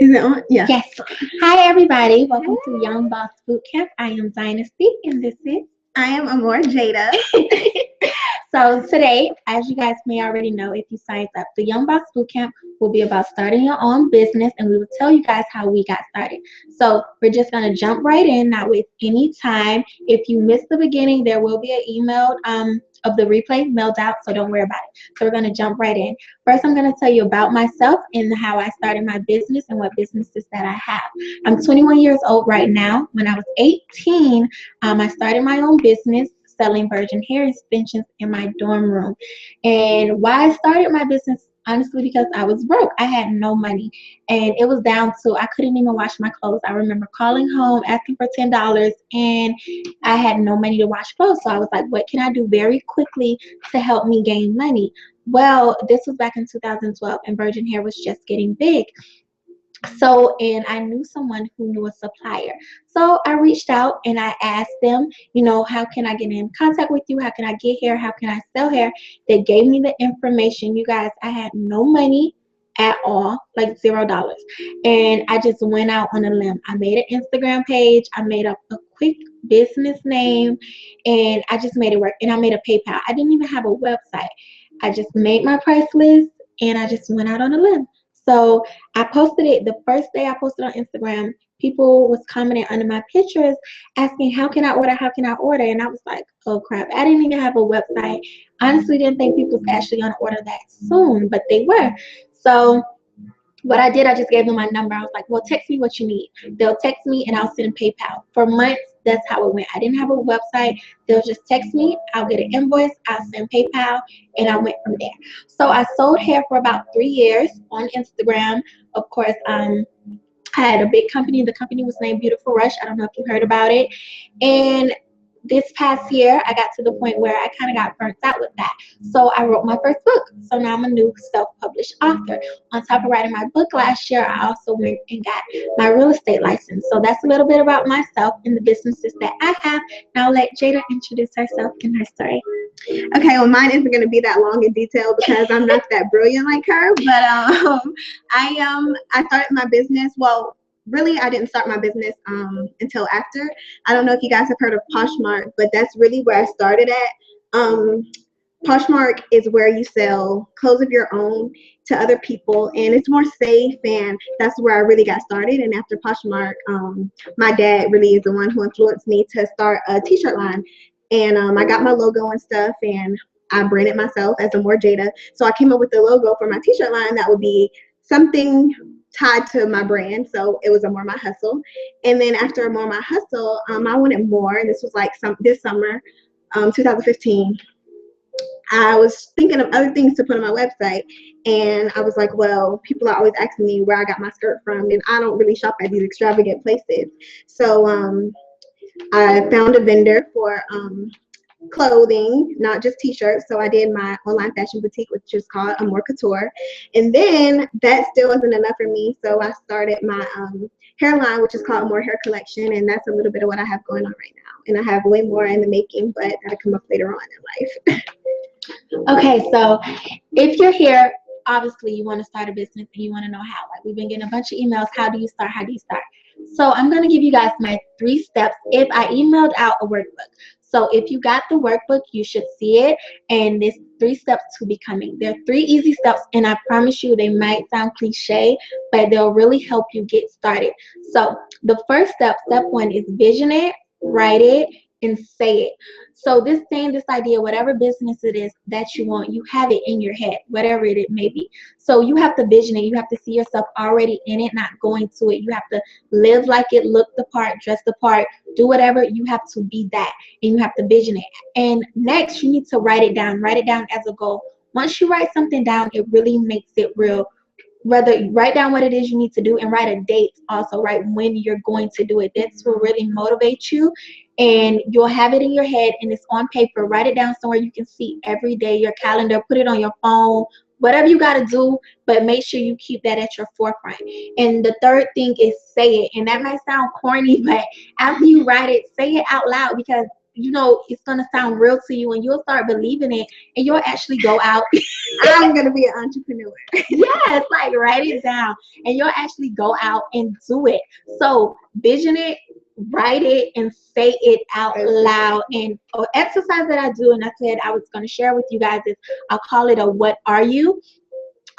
Is it on? Yeah. Yes. Hi, everybody. Welcome to Young Boss Boot Camp. I am Dynasty, and this is. I am Amour, Jayda. So today, as you guys may already know, if you signed up, the Young Boss Bootcamp will be about starting your own business, and we will tell you guys how we got started. So we're just gonna jump right in, not waste any time. If you missed the beginning, there will be an email of the replay mailed out, so don't worry about it. So we're gonna jump right in. First, I'm gonna tell you about myself and how I started my business and what businesses that I have. I'm 21 years old right now. When I was 18, I started my own business selling virgin hair extensions in my dorm room. And why I started my business, honestly, because I was broke. I had no money. And it was down to I couldn't even wash my clothes. I remember calling home asking for $10 and I had no money to wash clothes. So I was like, what can I do very quickly to help me gain money? Well, this was back in 2012 and virgin hair was just getting big. So, and I knew someone who knew a supplier. So I reached out and I asked them, how can I get in contact with you? How can I get hair? How can I sell hair? They gave me the information. You guys, I had no money at all, like $0. And I just went out on a limb. I made an Instagram page. I made up a quick business name and I just made it work. And I made a PayPal. I didn't even have a website. I just made my price list and I just went out on a limb. So I posted it the first day I posted on Instagram. People was commenting under my pictures asking, how can I order? How can I order? And I was like, oh crap, I didn't even have a website. Honestly, didn't think people was actually going to order that soon, but they were. So what I did, I just gave them my number. I was like, well, text me what you need. They'll text me and I'll send PayPal. For months, that's how it went. I didn't have a website. They'll just text me. I'll get an invoice. I'll send PayPal. And I went from there. So I sold hair for about 3 years on Instagram. Of course, I had a big company. The company was named Beautiful Rush. I don't know if you heard about it. And this past year, I got to the point where I kind of got burnt out with that. So I wrote my first book. So now I'm a new self-published author. On top of writing my book last year, I also went and got my real estate license. So that's a little bit about myself and the businesses that I have. Now I'll let Jayda introduce herself and her story. Okay, well, mine isn't going to be that long in detail because I'm not that brilliant like her. But I started my business. Well, really, I didn't start my business until after. I don't know if you guys have heard of Poshmark, but that's really where I started at. Poshmark is where you sell clothes of your own to other people, and it's more safe, and that's where I really got started. And after Poshmark, my dad really is the one who influenced me to start a t-shirt line. And I got my logo and stuff, and I branded myself as Amour Jayda. So I came up with the logo for my t-shirt line that would be something tied to my brand. So it was Amour My Hustle. And then after Amour My Hustle, I wanted more. And this was like this summer, 2015. I was thinking of other things to put on my website. And I was like, well, people are always asking me where I got my skirt from. And I don't really shop at these extravagant places. So I found a vendor for clothing, not just t-shirts. So I did my online fashion boutique, which is called Amour Couture. And then that still wasn't enough for me. So I started my hairline, which is called Amour Hair Collection. And that's a little bit of what I have going on right now. And I have way more in the making, but that'll come up later on in life. Okay, so if you're here, obviously you want to start a business and you want to know how. Like we've been getting a bunch of emails. How do you start? How do you start? So I'm going to give you guys my 3 steps if I emailed out a workbook. So if you got the workbook, you should see it. And there's 3 steps to becoming. There are 3 easy steps, and I promise you they might sound cliche, but they'll really help you get started. So the first step, step 1, is vision it, write it, and say it. So this thing, this idea, whatever business it is that you want, you have it in your head, whatever it may be. So you have to vision it. You have to see yourself already in it, not going to it. You have to live like it, look the part, dress the part, do whatever. You have to be that, and you have to vision it. And next, you need to write it down. Write it down as a goal. Once you write something down, it really makes it real. Whether you write down what it is you need to do and write a date also, right, when you're going to do it. This will really motivate you, and you'll have it in your head and it's on paper. Write it down somewhere you can see every day, your calendar, put it on your phone, whatever you got to do, but make sure you keep that at your forefront. And the third thing is say it. And that might sound corny, but after you write it, say it out loud, because it's gonna sound real to you, and you'll start believing it, and you'll actually go out. I'm gonna be an entrepreneur. Yes, like write it down, and you'll actually go out and do it. So vision it, write it, and say it out loud. And an exercise that I do, and I said I was going to share with you guys, is I'll call it a what are you.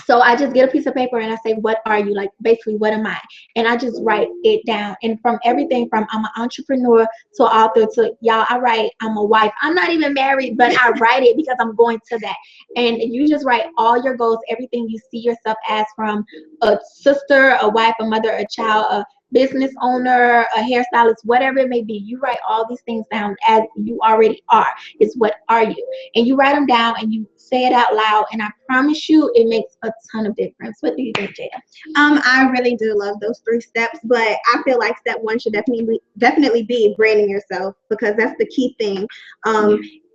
So I just get a piece of paper and I say, what are you? Like, basically, what am I? And I just write it down. And from everything from I'm an entrepreneur to author to, y'all, I write I'm a wife. I'm not even married, but I write it because I'm going to that. And you just write all your goals, everything you see yourself as, from a sister, a wife, a mother, a child, a business owner, a hairstylist, whatever it may be. You write all these things down as you already are. It's what are you? And you write them down and you say it out loud, and I promise you it makes a ton of difference. What do you think, Jayda? I really do love those 3 steps, but I feel like step 1 should definitely be branding yourself, because that's the key thing.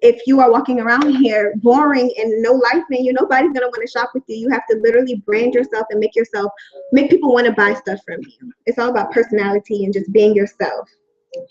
If you are walking around here boring and no life in you, nobody's gonna want to shop with you. You have to literally brand yourself and make people want to buy stuff from you. It's all about personality and just being yourself.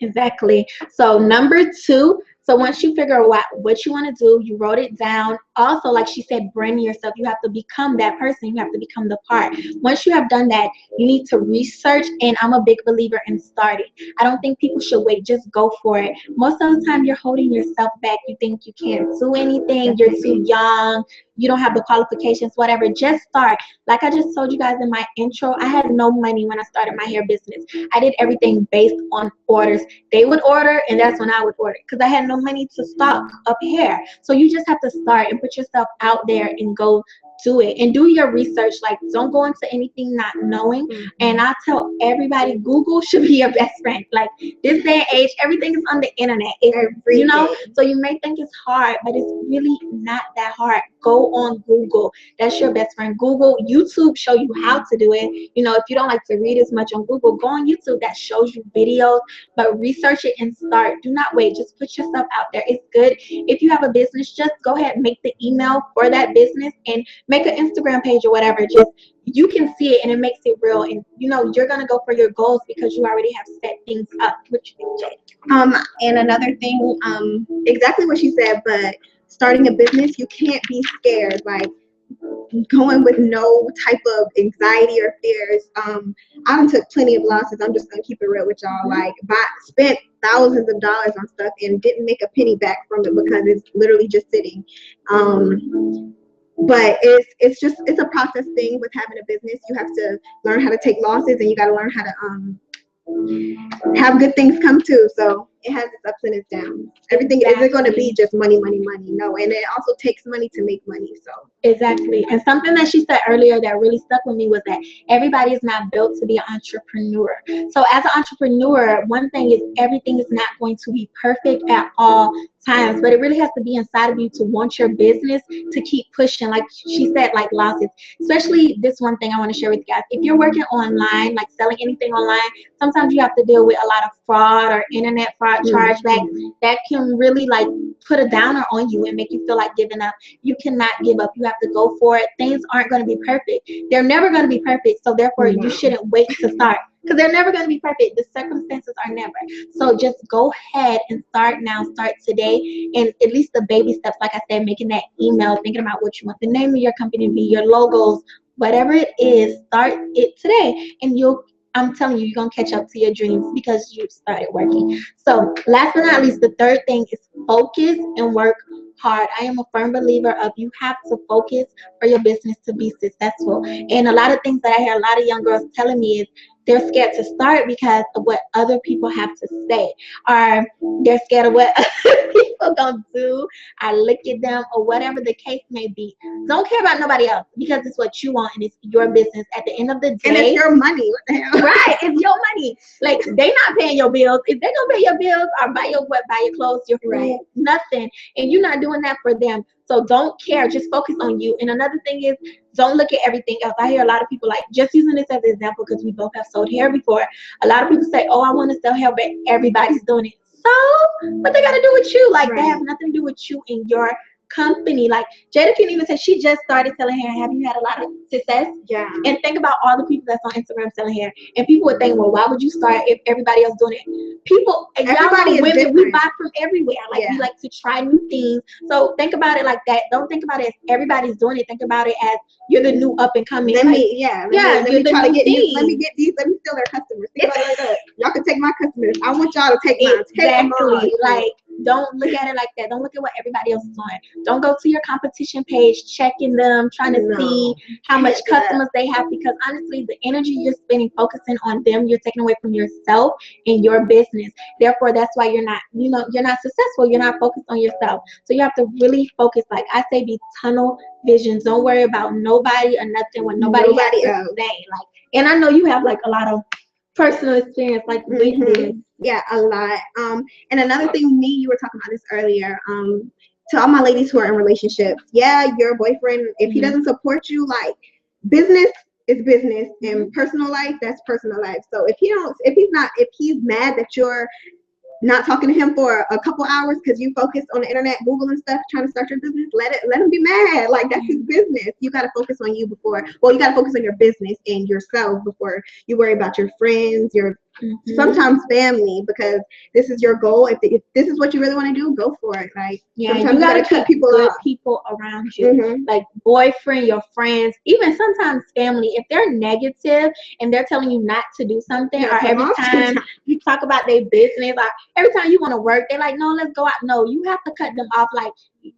Exactly. So number 2, so once you figure out what you want to do, you wrote it down. Also, like she said, branding yourself. You have to become that person. You have to become the part. Once you have done that, you need to research, and I'm a big believer in starting. I don't think people should wait. Just go for it. Most of the time, you're holding yourself back. You think you can't do anything. You're too young. You don't have the qualifications, whatever. Just start. Like I just told you guys in my intro, I had no money when I started my hair business. I did everything based on orders. They would order, and that's when I would order, because I had no money to stock up hair. So you just have to start and put yourself out there and go do it, and do your research. Like, don't go into anything not knowing. And I tell everybody, Google should be your best friend. Like, this day and age, everything is on the internet. So you may think it's hard, but it's really not that hard. Go on Google. That's your best friend. Google, YouTube show you how to do it. If you don't like to read as much on Google, go on YouTube. That shows you videos, but research it and start. Do not wait. Just put yourself out there. It's good. If you have a business, just go ahead, make the email for that business and make an Instagram page or whatever. Just, you can see it and it makes it real, and you're gonna go for your goals because you already have set things up. What you think, Jayda? And another thing, exactly what she said, but starting a business, you can't be scared. Like, going with no type of anxiety or fears. I done took plenty of losses. I'm just gonna keep it real with y'all. Like, spent thousands of dollars on stuff and didn't make a penny back from it because it's literally just sitting. But it's a process thing with having a business. You have to learn how to take losses, and you got to learn how to have good things come too. So it has its ups and its downs. Everything isn't going to be just money, money, money. No, and it also takes money to make money. So exactly. And something that she said earlier that really stuck with me was that everybody is not built to be an entrepreneur. So as an entrepreneur, one thing is, everything is not going to be perfect at all times, but it really has to be inside of you to want your business to keep pushing. Like she said, like losses. Especially this one thing I want to share with you guys. If you're working online, like selling anything online, sometimes you have to deal with a lot of fraud or internet fraud chargebacks that can really like put a downer on you and make you feel like giving up. You cannot give up. You have to go for it. Things aren't going to be perfect. They're never going to be perfect. So therefore, you shouldn't wait to start, because they're never going to be perfect. The circumstances are never. So just go ahead and start now. Start today. And at least the baby steps, like I said, making that email, thinking about what you want the name of your company to be, your logos, whatever it is, start it today. And I'm telling you, you're going to catch up to your dreams because you started working. So last but not least, the third thing is focus and work hard. I am a firm believer of, you have to focus for your business to be successful. And a lot of things that I hear a lot of young girls telling me is they're scared to start because of what other people have to say, or they're scared of what other people gonna do, or look at them, or whatever the case may be. Don't care about nobody else, because it's what you want and it's your business. At the end of the day, and it's your money. What the hell? Right, it's your money. Like, they not paying your bills. If they gonna pay your bills or buy your clothes, your food, nothing, and you're not doing that for them. So don't care. Just focus on you. And another thing is, don't look at everything else. I hear a lot of people, like, just using this as an example because we both have sold hair before. A lot of people say, oh, I want to sell hair, but everybody's doing it. So what they got to do with you? Like, they have nothing to do with you and your company. Like Jayda can even say she just started selling hair. Have you had a lot of success? Yeah. And think about all the people that's on Instagram selling hair. And people would think, well, why would you start if everybody else doing it? People, y'all Everybody know is women, we different. buy from everywhere. Like we like to try new things. So think about it like that. Don't think about it as everybody's doing it. Think about it as you're the new up and coming. Let Like, me you're the try to new get thing. let me get these. Let me steal their customers. Think about it like that. Y'all can take my customers. I want y'all to take mine. Take them all. Exactly. Like, don't look at it like that. Don't look at what everybody else is doing. Don't go to your competition page, checking them, trying to see how much customers they have, because honestly, the energy you're spending focusing on them, you're taking away from yourself and your business. Therefore, that's why you're not, you're not successful. You're not focused on yourself. So you have to really focus. Like I say, be tunnel visions. Don't worry about nobody or nothing when nobody has to say. Like, and I know you have like a lot of personal experience like with this. Yeah, a lot. And another thing, you were talking about this earlier. To all my ladies who are in relationships, yeah, your boyfriend, if he doesn't support you, like, business is business and personal life, that's personal life. So if he's mad that you're not talking to him for a couple hours because you focused on the internet, Google and stuff, trying to start your business, let him be mad. Like, that's his business. You got to focus on you you got to focus on your business and yourself before you worry about your friends, your sometimes family, because this is your goal. If this is what you really want to do, go for it. Like, sometimes you gotta keep people good people around you, like boyfriend, your friends, even sometimes family. If they're negative and they're telling you not to do something, or every time you talk about their business, like every time you want to work, they're like, no, let's go out. No, you have to cut them off. Like,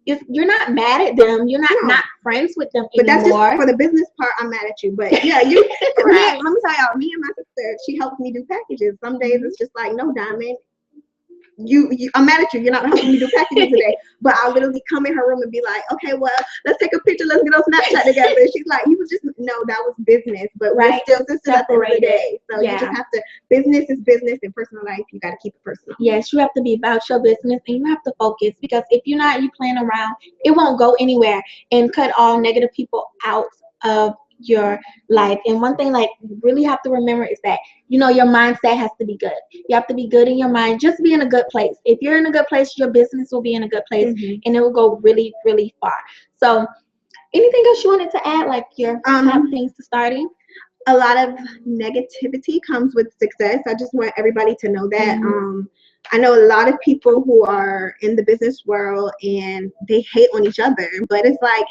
if you're not mad at them, you're not friends with them but anymore. That's just for the business part. I'm mad at you, but yeah, you. Right. Let me tell y'all. Me and my sister, she helps me do packages. Some days it's just like, no, Diamond, I'm mad at you. You're not helping me do packages today. But I'll literally come in her room and be like, okay, well, let's take a picture. Let's get on Snapchat together. And she's like, you was just, no, that was business. But we're still sisters at the end of the day. So you just have to, business is business, and personal life, you got to keep it personal. Yes, you have to be about your business, and you have to focus, because if you're not, you playing around, it won't go anywhere. And cut all negative people out of your life. And one thing, like, you really have to remember is that, your mindset has to be good. You have to be good in your mind. Just be in a good place. If you're in a good place, your business will be in a good place, and it will go really, really far. So anything else you wanted to add, like your top things to starting? A lot of negativity comes with success. I just want everybody to know that. I know a lot of people who are in the business world and they hate on each other, but it's like,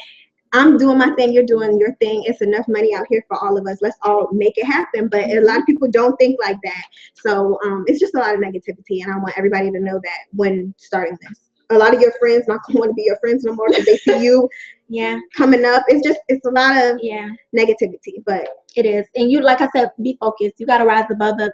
I'm doing my thing, you're doing your thing. It's enough money out here for all of us. Let's all make it happen. But a lot of people don't think like that. So it's just a lot of negativity, and I want everybody to know that when starting this. A lot of your friends not going to want to be your friends no more because they see you coming up. It's a lot of negativity, but it is. And you, like I said, be focused. You got to rise above it.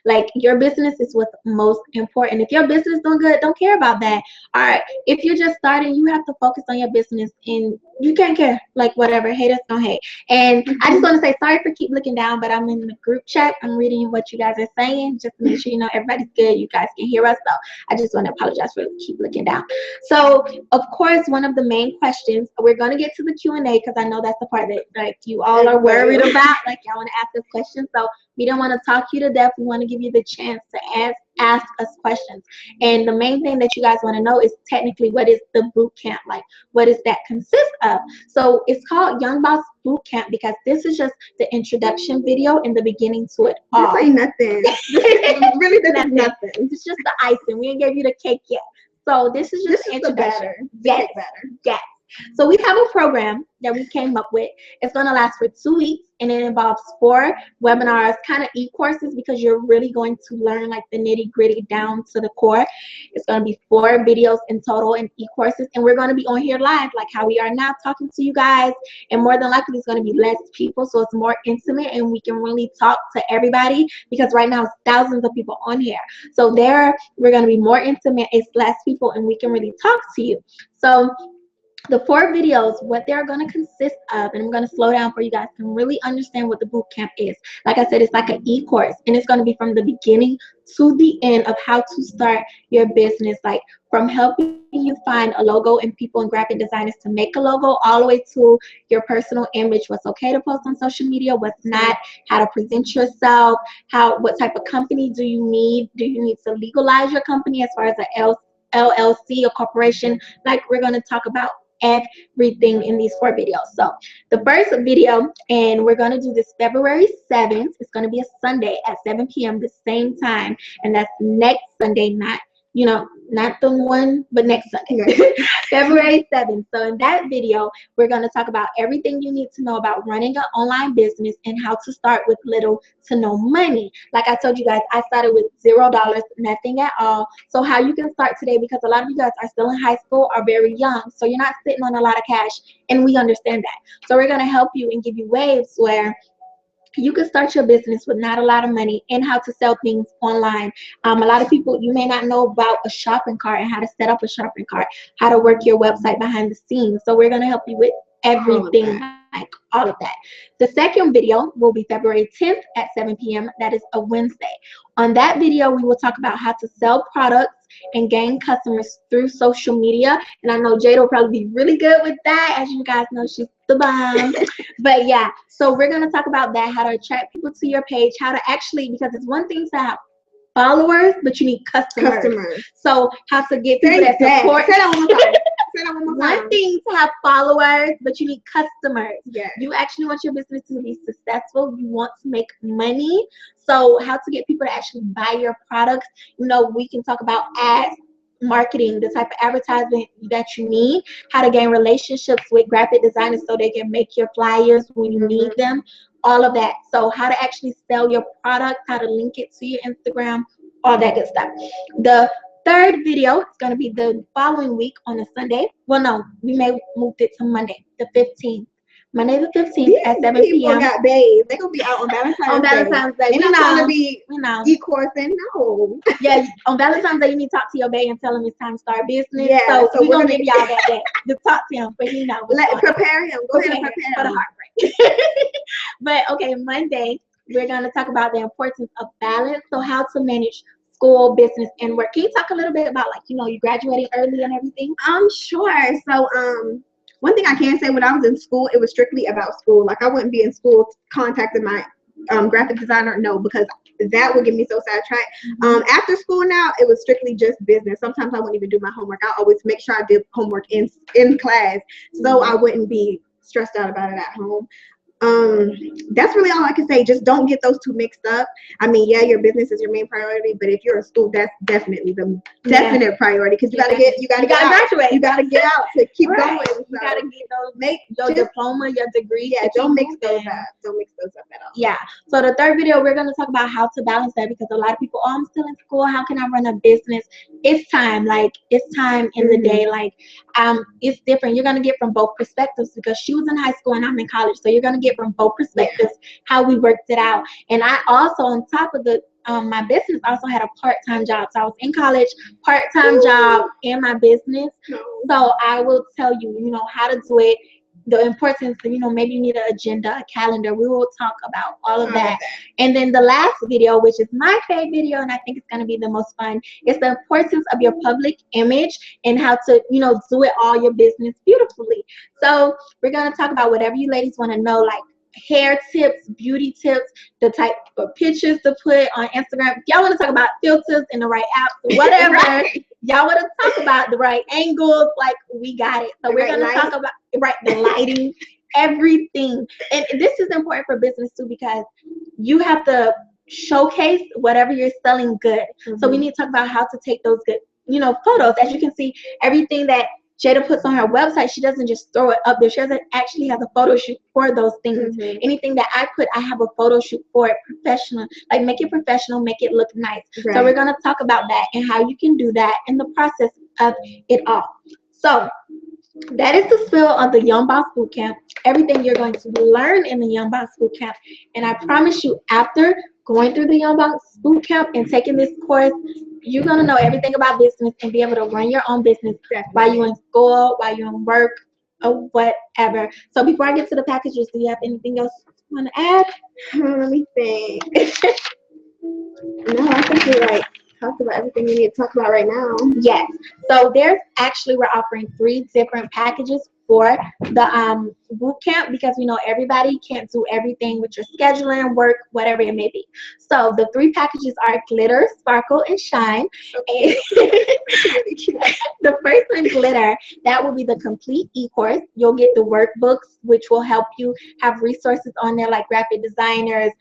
Like, your business is what's most important. If your business doing good, don't care about that. All right. If you're just starting, you have to focus on your business, and you can't care. Like, whatever, haters gonna hate. And I just want to say sorry for keep looking down, but I'm in the group chat. I'm reading what you guys are saying just to make sure everybody's good. You guys can hear us, so I just want to apologize for keep looking down. So, of course, one of the main questions, we're gonna get to the Q&A, because I know that's the part that, like, you all are worried about. Like, y'all want to ask us questions, so we don't want to talk you to death. We want to give you the chance to ask us questions. And the main thing that you guys want to know is technically, what is the boot camp like? What does that consist of? So it's called Young Boss Boot Camp because this is just the introduction video in the beginning to it all. This ain't nothing. Really, this is nothing. It's just the icing. We ain't gave you the cake yet. So this is just the introduction. Yes. Yes. So we have a program that we came up with. It's going to last for 2 weeks, and it involves 4 webinars, kind of e-courses, because you're really going to learn like the nitty-gritty down to the core. It's going to be 4 videos in total and e-courses, and we're going to be on here live like how we are now talking to you guys, and more than likely it's going to be less people, so it's more intimate and we can really talk to everybody, because right now it's thousands of people on here. So there we're going to be more intimate, it's less people, and we can really talk to you. So the 4 videos, what they're going to consist of, and I'm going to slow down for you guys to really understand what the boot camp is. Like I said, it's like an e-course, and it's going to be from the beginning to the end of how to start your business, like from helping you find a logo and people and graphic designers to make a logo, all the way to your personal image, what's okay to post on social media, what's not, how to present yourself, what type of company do you need to legalize your company as far as a LLC, a corporation. Like, we're going to talk about everything in these 4 videos. So the first video, and we're going to do this February 7th. It's going to be a Sunday at 7 p.m. the same time, and that's next Sunday, not, you know, not the one, but next Sunday. February 7th. So in that video, we're going to talk about everything you need to know about running an online business and how to start with little to no money. Like I told you guys, I started with $0, nothing at all. So how you can start today, because a lot of you guys are still in high school, are very young, so you're not sitting on a lot of cash, and we understand that. So we're going to help you and give you ways where you can start your business with not a lot of money, and how to sell things online. A lot of people, you may not know about a shopping cart and how to set up a shopping cart, how to work your website behind the scenes. So we're going to help you with everything, like all of that. The second video will be February 10th at 7 p.m. That is a Wednesday. On that video, we will talk about how to sell products and gain customers through social media. And I know Jayda will probably be really good with that. As you guys know, she's the bomb. But yeah, so we're going to talk about that, how to attract people to your page, how to actually, because it's one thing to have followers, but you need customers. So how to get people that support. Say that one more time. Say that one more time. One thing to have followers, but you need customers. Yeah. You actually want your business to be successful. You want to make money. So how to get people to actually buy your products. You know, we can talk about ads, marketing, the type of advertisement that you need, how to gain relationships with graphic designers so they can make your flyers when you need them, all of that. So how to actually sell your product, how to link it to your Instagram, all that good stuff. The third video is going to be the following week on a Sunday. Well, no, we may move it to Monday, the 15th. Monday the 15th at 7 p.m. People got babes. They're going to be out on Valentine's Day. They're not going to be e-coursing. No. Yeah, on Valentine's Day, you need to talk to your babe and tell him it's time to start business. Yeah, so we're going to give y'all that day. Just talk to him, but he knows. Prepare him. Go ahead and prepare for him. the heartbreak. But, okay, Monday, we're going to talk about the importance of balance. So how to manage school, business, and work. Can you talk a little bit about, like, you know, you graduating early and everything? Sure. So, one thing I can say, when I was in school, it was strictly about school. Like, I wouldn't be in school contacting my graphic designer, no, because that would get me so sidetracked. After school now, it was strictly just business. Sometimes I wouldn't even do my homework. I always make sure I did homework in class, so I wouldn't be stressed out about it at home. That's really all I can say. Just don't get those two mixed up. I mean, yeah, your business is your main priority, but if you're in school, that's definitely the definite priority, because you gotta graduate. You gotta get out to keep going. So you gotta get your diploma, your degree. Yeah, don't mix those up. Don't mix those up at all. Yeah. So the third video, we're gonna talk about how to balance that, because a lot of people, I'm still in school. How can I run a business? It's time. Like, it's time in the day. Like, it's different. You're gonna get from both perspectives, because she was in high school and I'm in college. So you're gonna get from both perspectives how we worked it out. And I also, on top of the my business, also had a part-time job. So I was in college, part-time job, and my business. So I will tell you, you know, how to do it, the importance of, you know, maybe you need an agenda, a calendar. We will talk about all of that. And then the last video, which is my favorite video, and I think it's going to be the most fun, is the importance of your public image and how to, you know, do it all your business beautifully. So we're going to talk about whatever you ladies want to know, like hair tips, beauty tips, the type of pictures to put on Instagram. If y'all want to talk about filters and the right apps, whatever, y'all want to talk about the right angles, like, we got it. So we're going to talk about the lighting, everything. And this is important for business too, because you have to showcase whatever you're selling good. So we need to talk about how to take those good, you know, photos. As you can see, everything that Jayda puts on her website, she doesn't just throw it up there. She actually has a photo shoot for those things. Anything that I put, I have a photo shoot for it, professional. Like, make it professional, make it look nice. So we're going to talk about that and how you can do that in the process of it all. So that is the spill of the Young Boss Bootcamp, everything you're going to learn in the Young Boss Bootcamp. And I promise you, after going through the Young Boss Bootcamp and taking this course, you're going to know everything about business and be able to run your own business while you're in school, while you're in work, or whatever. So before I get to the packages, do you have anything else you want to add? Let me think. No, I think we talked about everything we need to talk about right now. Yes. So we're offering 3 different packages for the boot camp, because we know everybody can't do everything with your scheduling, work, whatever it may be. So the 3 packages are glitter, sparkle, and shine. And the first one, glitter, that will be the complete e-course. You'll get the workbooks, which will help you have resources on there like graphic designers.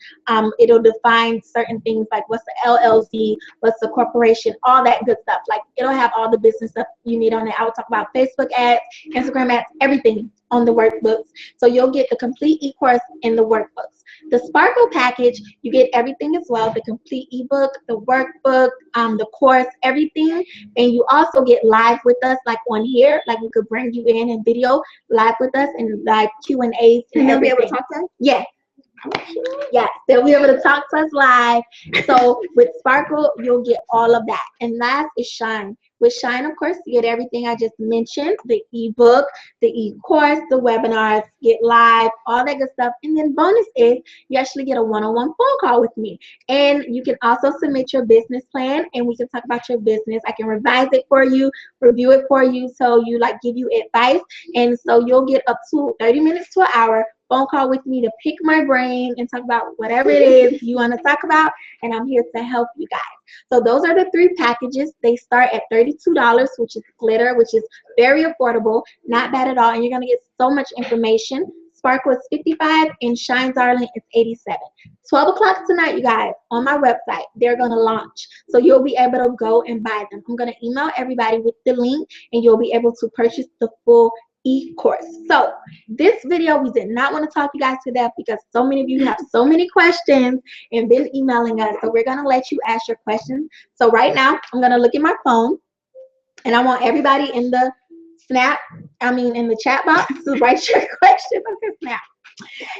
It'll define certain things like what's the LLC, what's the corporation, all that good stuff. Like it'll have all the business stuff you need on it. I will talk about Facebook ads, Instagram ads, everything on the workbooks. So you'll get the complete e-course in the workbooks. The Sparkle package, you get everything as well, the complete ebook, the workbook, the course, everything. And you also get live with us, like on here, like we could bring you in and video live with us and live Q&As. And they'll be able to talk to us? Yeah. Yes, they'll be able to talk to us live. So with Sparkle, you'll get all of that. And last is Shine. With Shine, of course, you get everything I just mentioned, the ebook, the e-course, the webinars, get live, all that good stuff. And then bonus is you actually get a one-on-one phone call with me. And you can also submit your business plan and we can talk about your business. I can revise it for you, review it for you, so you like give you advice. And so you'll get up to 30 minutes to an hour phone call with me to pick my brain and talk about whatever it is you want to talk about, and I'm here to help you guys. So those are the 3 packages. They start at $32, which is glitter, which is very affordable, not bad at all, and you're going to get so much information. Sparkle is $55 and Shine Darling is $87. 12 o'clock tonight, you guys, on my website, they're going to launch. So you'll be able to go and buy them. I'm going to email everybody with the link and you'll be able to purchase the full e-course. So this video, we did not want to talk you guys to death because so many of you have so many questions and been emailing us. So we're going to let you ask your questions. So right now, I'm going to look at my phone and I want everybody in the in the chat box to write your questions. Okay, Snap.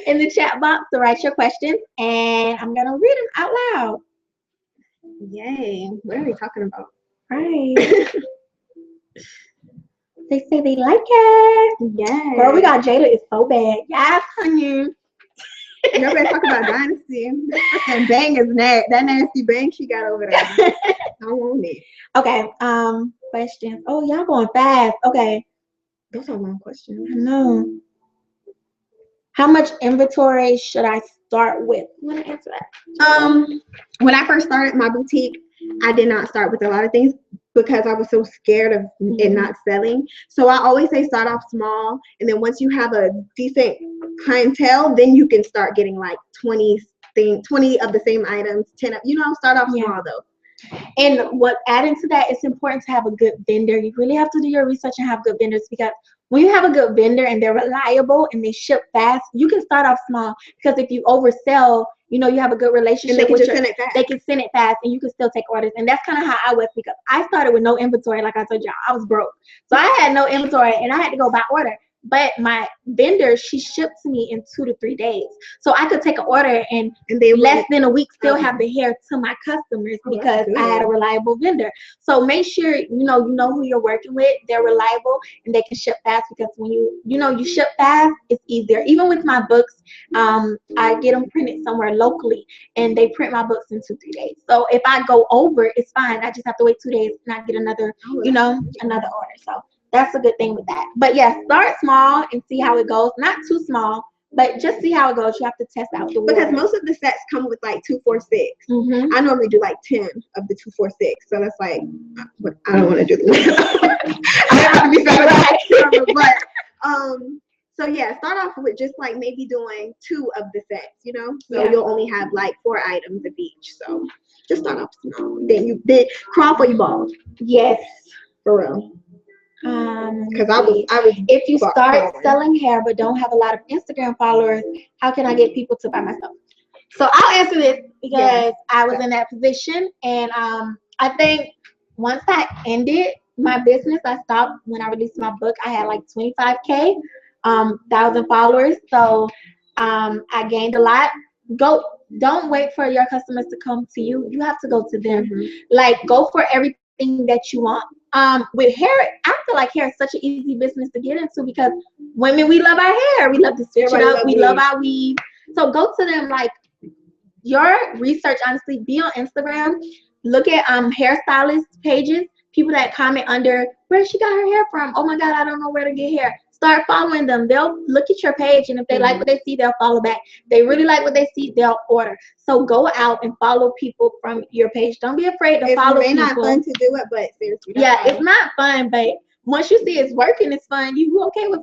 In the chat box to write your questions and I'm going to read them out loud. Yay. What are we talking about? Right. They say they like it. Yeah. Girl, we got Jayda is so bad. Yes, honey. Nobody talk about Dynasty. And bang is that nasty bang she got over there. I want it. Okay. Questions. Oh, y'all going fast. Okay. Those are long questions. I know. How much inventory should I start with? You want to answer that? When I first started my boutique, I did not start with a lot of things because I was so scared of it not selling. So I always say start off small, and then once you have a decent clientele, then you can start getting like 20 of the same items, 10 of, start off small though. And what adding to that, it's important to have a good vendor. You really have to do your research and have good vendors, because when you have a good vendor and they're reliable and they ship fast, you can start off small, because if you oversell, you have a good relationship and they can send it fast and you can still take orders. And that's kind of how I was, because I started with no inventory. Like I told y'all, I was broke. So I had no inventory and I had to go by order. But my vendor, she shipped to me in 2 to 3 days. So I could take an order and they less than a week still have the hair to my customers because I had a reliable vendor. So make sure you know who you're working with. They're reliable and they can ship fast, because when you ship fast, it's easier. Even with my books, I get them printed somewhere locally and they print my books in 2-3 days. So if I go over, it's fine. I just have to wait 2 days and I get another order. So that's a good thing with that. But yeah, start small and see how it goes. Not too small, but just see how it goes. You have to test out the water. Because most of the sets come with like 2, 4, 6. I normally do like 10 of the 2, 4, 6. So that's like, I don't want to do the I have to be right. But so yeah, start off with just like maybe doing 2 of the sets, So you'll only have like 4 items of each. So just start off small. Then crawl for your balls. Yes, for real. Because I was. If you start selling hair but don't have a lot of Instagram followers, how can I get people to buy my stuff? So I'll answer this because I was in that position, and I think once I ended my business, I stopped when I released my book. I had like 25K, 1,000 followers, so I gained a lot. Don't wait for your customers to come to you. You have to go to them. Like, go for everything that you want. With hair, I feel like hair is such an easy business to get into, because women, we love our hair. We love to stitch it up. We love our weave. So go to them. Like, your research, honestly, be on Instagram. Look at hairstylist pages. People that comment under, where she got her hair from? Oh my God, I don't know where to get hair. start following them. They'll look at your page, and if they like what they see, they'll follow back. They really like what they see, they'll order. So go out and follow people from your page. Don't be afraid to follow people. It's not fun to do it, but seriously. Yeah, it's not fun, but once you see it's working, it's fun. You okay with,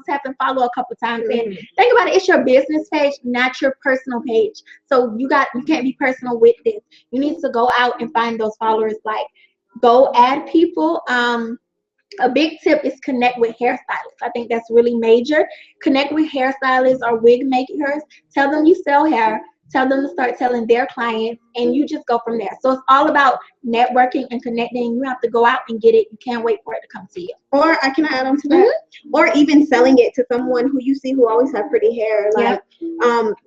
tapping follow a couple times. And think about it, it's your business page, not your personal page. So you can't be personal with this. You need to go out and find those followers. Like, go add people. A big tip is connect with hairstylists. I think that's really major. Connect with hairstylists or wig makers. Tell them you sell hair. Tell them to start telling their clients, and you just go from there. So it's all about networking and connecting. You have to go out and get it. You can't wait for it to come to you. Or I can add on to that. Or even selling it to someone who you see who always have pretty hair. Like,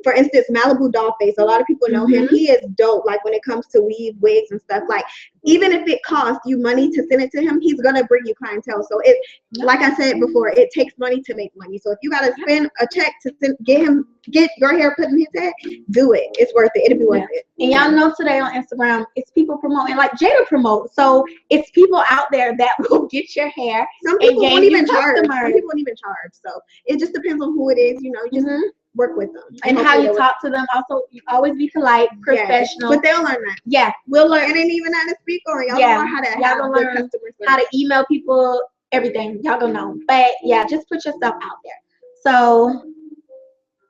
for instance, Malibu Dollface. A lot of people know him. He is dope. Like, when it comes to weave, wigs, and stuff. Like, even if it costs you money to send it to him, he's gonna bring you clientele. So it, like I said before, it takes money to make money. So if you gotta spend a check to get your hair put in his head, do it. It's worth it. It'll be worth it. And y'all know today on Instagram, it's people promoting, like Jayda promotes. So it's people out there that will get your hair. Some people won't even charge. Some people won't even charge. So it just depends on who it is. You just work with them. And how you talk to them. Also, you always be polite, professional. But they'll learn that. Yeah, we'll learn. It ain't even not to speak on. Y'all learn how to have good customer service. How to email people, everything. Y'all gonna know. But yeah, just put yourself out there. So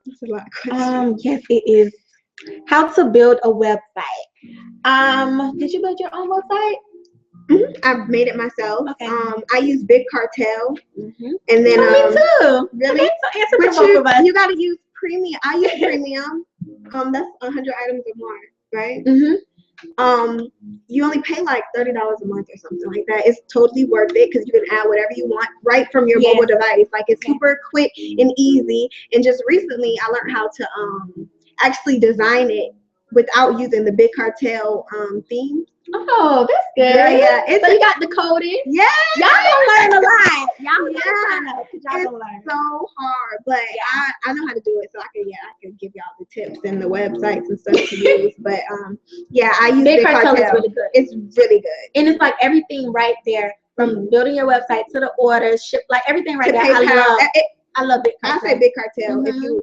that's a lot of questions. Yes, it is. How to build a website. Did you build your own website? I've made it myself. Okay. I use Big Cartel, and then me too. Really? Okay, so answer for both of us. You gotta use premium. I use premium. That's 100 items or more, right? You only pay like $30 a month or something like that. It's totally worth it because you can add whatever you want right from your mobile device. Like, it's super quick and easy. And just recently, I learned how to actually design it without using the Big Cartel theme. Oh, that's good. Yeah. So you got the coding. Yeah. Y'all gonna learn a lot. Y'all gonna learn. So hard, but I know how to do it, so I can give y'all the tips and the websites and stuff to use. But I use Big Cartel. Is really good. It's really good, and it's like everything right there, from building your website to the orders, ship, like everything right there. I love Big Cartel. I say Big Cartel. If you,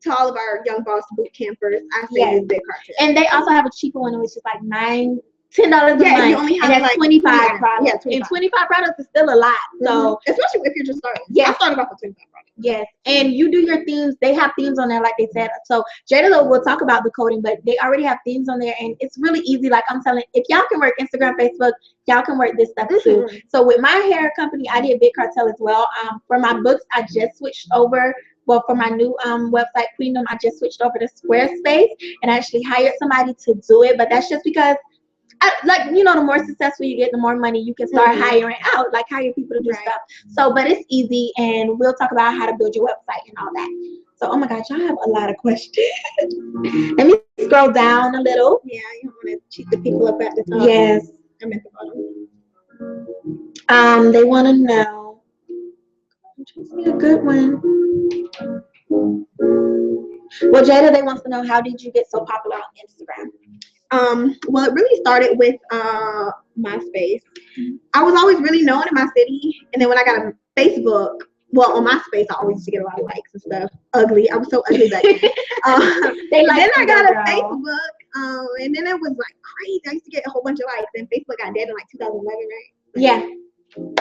to all of our young boss boot campers, I say use Big Cartel. And they also have a cheaper one, which is like $10 a month. You only have, and that's like 25 products. Yeah, 25. And 25 products is still a lot. So especially if you're just starting. I started off with 25 products. Yes, and you do your themes. They have themes on there, like they said. So Jayda will talk about the coding, but they already have themes on there, and it's really easy. Like I'm telling, if y'all can work Instagram, Facebook, y'all can work this stuff too. So with my hair company, I did Big Cartel as well. For my books, I just switched over. Well, for my new website, Queendom, I just switched over to Squarespace and I actually hired somebody to do it. But that's just because, the more successful you get, the more money you can start hiring out, like hire people to do stuff. So, but it's easy, and we'll talk about how to build your website and all that. So, oh my gosh, y'all have a lot of questions. Let me scroll down a little. Yeah, you don't want to cheat the people up at the top. Yes. I'm at the bottom. They want to know. I'm trying to see a good one. Well, Jayda, they want to know, how did you get so popular on Instagram? Well, it really started with MySpace. I was always really known in my city, and then when I got a Facebook, well, on MySpace, I always used to get a lot of likes and stuff. Ugly. I was so ugly back then. Then I got a Facebook, and then it was like crazy. I used to get a whole bunch of likes. Then Facebook got dead in like 2011, right? Yeah.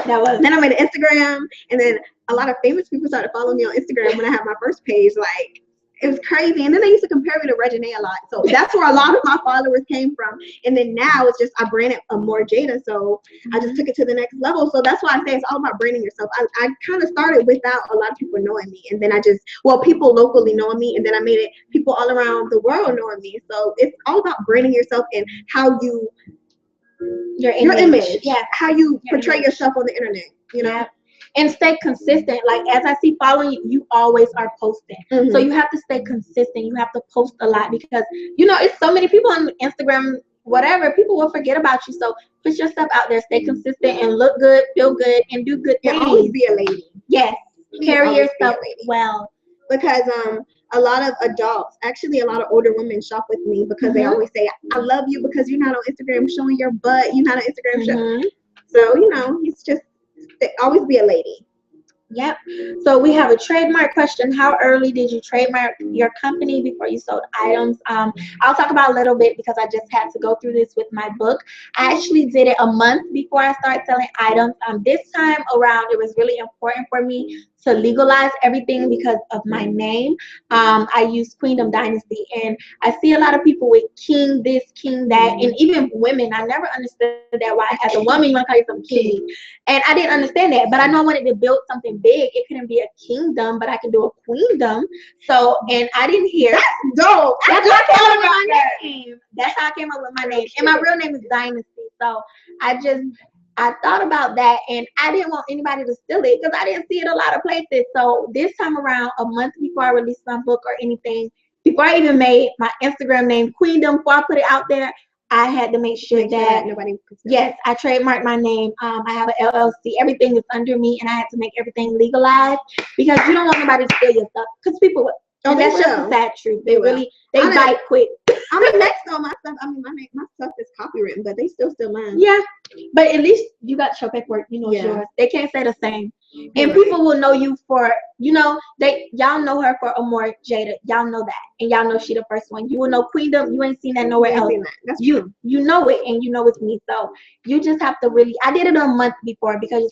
That was. Then I made an Instagram, and then a lot of famous people started following me on Instagram when I had my first page. Like, it was crazy. And then they used to compare me to Reginae a lot. So that's where a lot of my followers came from. And then now it's just, I branded Amour Jayda. So I just took it to the next level. So that's why I say it's all about branding yourself. I kind of started without a lot of people knowing me. And then people locally knowing me. And then I made it people all around the world knowing me. So it's all about branding yourself and how you, your image. Yeah. How you portray yourself on the internet, you know? And stay consistent. Like, as I see following you, you always are posting. So you have to stay consistent. You have to post a lot because, it's so many people on Instagram, whatever, people will forget about you. So put yourself out there, stay consistent, and look good, feel good, and do good things. And always be a lady. Yes. Carry yourself well. Because a lot of adults, actually a lot of older women shop with me because they always say, I love you because you're not on Instagram showing your butt. You're not on Instagram showing. So, it's just, always be a lady. Yep. So we have a trademark question. How early did you trademark your company before you sold items? I'll talk about a little bit because I just had to go through this with my book. I actually did it a month before I started selling items. This time around, it was really important for me to legalize everything because of my name. I use Queendom Dynasty, and I see a lot of people with king this, king that, and even women. I never understood that. Why, as a woman, you want to call yourself king? And I didn't understand that, but I know I wanted to build something big. It couldn't be a kingdom, but I could do a queendom. So, and I didn't hear. That's dope. That's how I came up with my name. That's how I came up with my name. And my real name is Dynasty. So I thought about that, and I didn't want anybody to steal it because I didn't see it a lot of places. So this time around, a month before I released my book or anything, before I even made my Instagram name Queendom, before I put it out there, I had to make sure that nobody could steal. Yes, I trademarked my name. I have an LLC. Everything is under me, and I had to make everything legalized because you don't want nobody to steal your stuff. Because people would. And that's just the sad truth. They bite quick. I mean, next on my stuff. I mean, my stuff is copywritten, but they still steal mine. Yeah, but at least you got your paperwork. You know it's yours. They can't say the same. And people will know you for, y'all know her for Amour, Jayda. Y'all know that, and y'all know she the first one. You will know Queendom. You ain't seen that nowhere else. You know it, and you know it's me. So you just have to really. I did it a month before because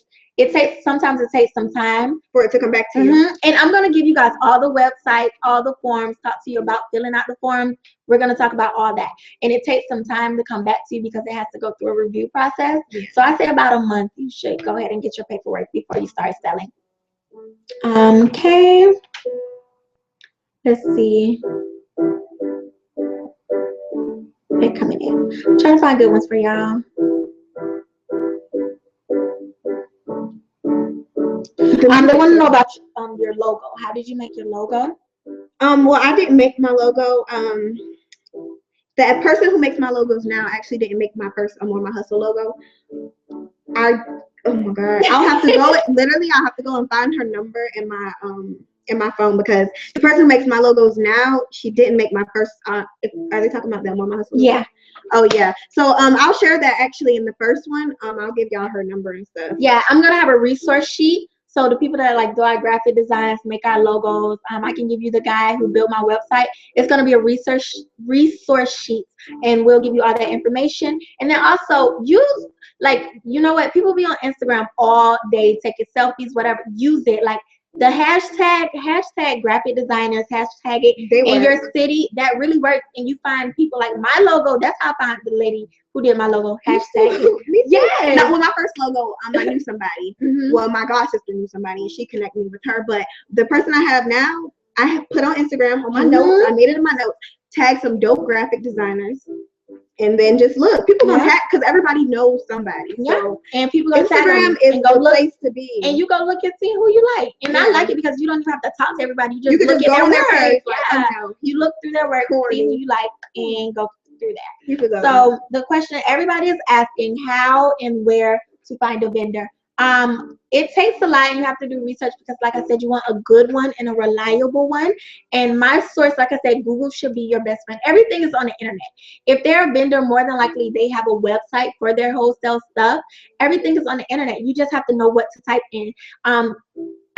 sometimes it takes some time for it to come back to you. And I'm going to give you guys all the websites, all the forms, talk to you about filling out the form. We're going to talk about all that. And it takes some time to come back to you because it has to go through a review process. Yeah. So I say about a month, you should go ahead and get your paperwork before you start selling. Okay. Let's see. They're coming in. I'm trying to find good ones for y'all. I want to know about your logo. How did you make your logo? Well, I didn't make my logo. The person who makes my logos now actually didn't make my first Amour My Hustle logo. Oh my God, I'll have to go. Literally, I'll have to go and find her number in my phone because the person who makes my logos now, she didn't make my first. Are they talking about that Amour My Hustle? Yeah. Oh yeah. So I'll share that actually in the first one. I'll give y'all her number and stuff. Yeah, I'm gonna have a resource sheet. So the people that like do our graphic designs, make our logos, I can give you the guy who built my website. It's gonna be a resource sheet, and we'll give you all that information. And then also use what, people be on Instagram all day taking selfies, whatever. Use it the hashtag graphic designers, hashtag it in your city. That really works, and you find people like my logo. That's how I found the lady who did my logo. Hashtag yeah. Now, well, my first logo, I knew somebody. Well, my god sister knew somebody, and she connected me with her. But the person I have now, I have put on Instagram on my notes. I made it in my notes. Tag some dope graphic designers. And then just look, people gonna tag because everybody knows somebody. Yeah, so and people gonna Instagram is the place to be. And you go look and see who you like. And I like it because you don't even have to talk to everybody. You just look at their work. Page, you look through their work, see who you like, and go through that. So the question everybody is asking: how and where to find a vendor? It takes a lot, and you have to do research because, like I said, you want a good one and a reliable one. And my source, like I said, Google should be your best friend. Everything is on the internet. If they're a vendor, more than likely they have a website for their wholesale stuff. Everything is on the internet. You just have to know what to type in.